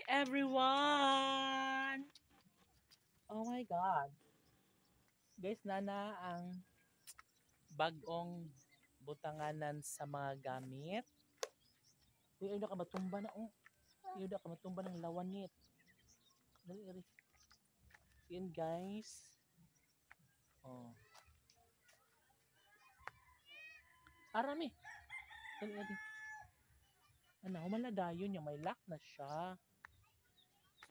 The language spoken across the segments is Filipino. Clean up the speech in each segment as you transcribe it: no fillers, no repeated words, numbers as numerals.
everyone! Oh my God. Guys, nana ang bagong butanganan sa mga gamit. Uy, ayun na ka matumba na oh. Ayun na ka matumba ng lawanit. Dali, eri. Yan guys. Oh. Arami. Dali, eri. Ano, humala dayon yung may lock na siya.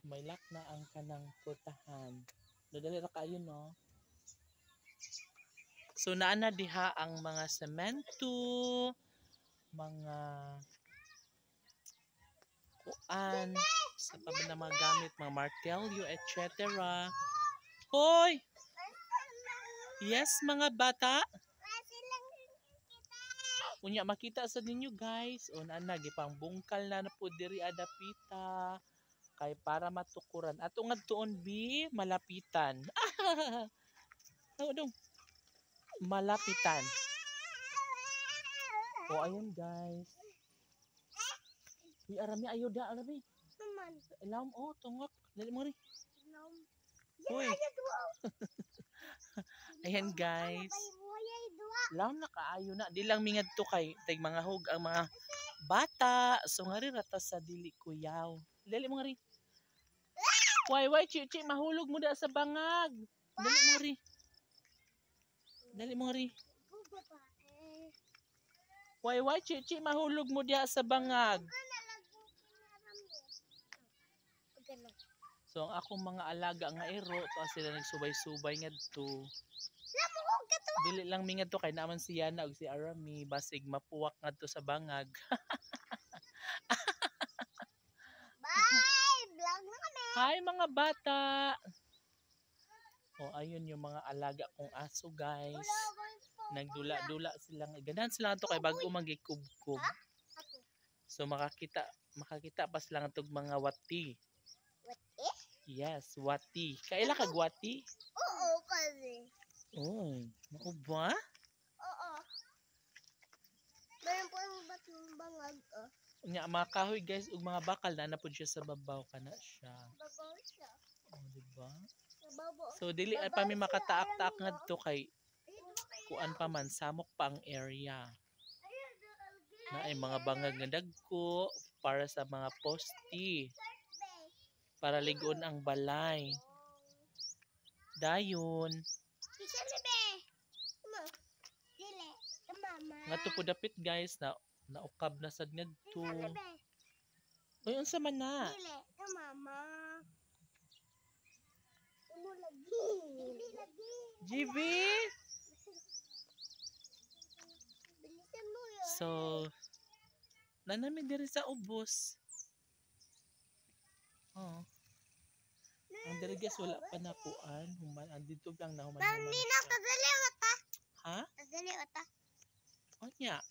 May lock na ang kanang putahan. Dali ra kayo no. So naana diha ang mga semento, mga kuan sa paban na mga gamit, mga martelyo, etc. Hoy! Yes, mga bata. Unya makita sa ninyo guys, o naana gipang bungkal na po diri adapita kay para matukuran. At ungad tuon bi malapitan. Dong. Malapitan. O ayun guys. Uy, arami ayuda, arami. Naman. Ilawom, oh, tungok. Dali mo rin. Uy. Ayan guys. Ilawom na kaayo na. Di lang mingad to kay tag mga hug ang mga bata. So nga rin rata sa dili kuyaw. Dali mo rin. Why, chichi, mahulog mo da sa bangag. Dali mo rin. Dali mo rin. Why, chichi, mahulog mo da sa bangag. So ang akong mga alaga nga ero, to sila nagsubay-subay ngadto. Dili lang mi ngadto kay naman si Yana ug si Arami basig mapuwak ngadto sa bangag. Bye! Vlog na kami! Hi mga bata! Oh, ayun yung mga alaga kong aso guys. Nagdula-dula silang. Ganahan sila to kay bago magikubkob. So makakita pa sila ng mga wati. Wati? Yes, wati. Kaila kag wati? Oo, kasi. Oy, mao ba? Oo. Meron po yung bangag, oh. Nya mga kahoy guys ug mga bakal na pud siya sa babaw kana siya. Babaw siya. Oh, di ba? Babaw. So dili pa mi makataak-taak ngadto kay kuan pa man samok pa ang area. Na ay mga bangag nga dagko para sa mga posti. Para ligon ang balay. Dayon. Ngadto po dapit guys na naukab na sad ngadto. Uy, unsa man na? Dili, mama. Umo lagi. GB? Bilisan mo yun. So, nanami diri sa ubos. Oh. Ang diri guys wala pa na kuan, human andito lang na human. Dali na kadali wata. Ha? Kadali wata. O nya.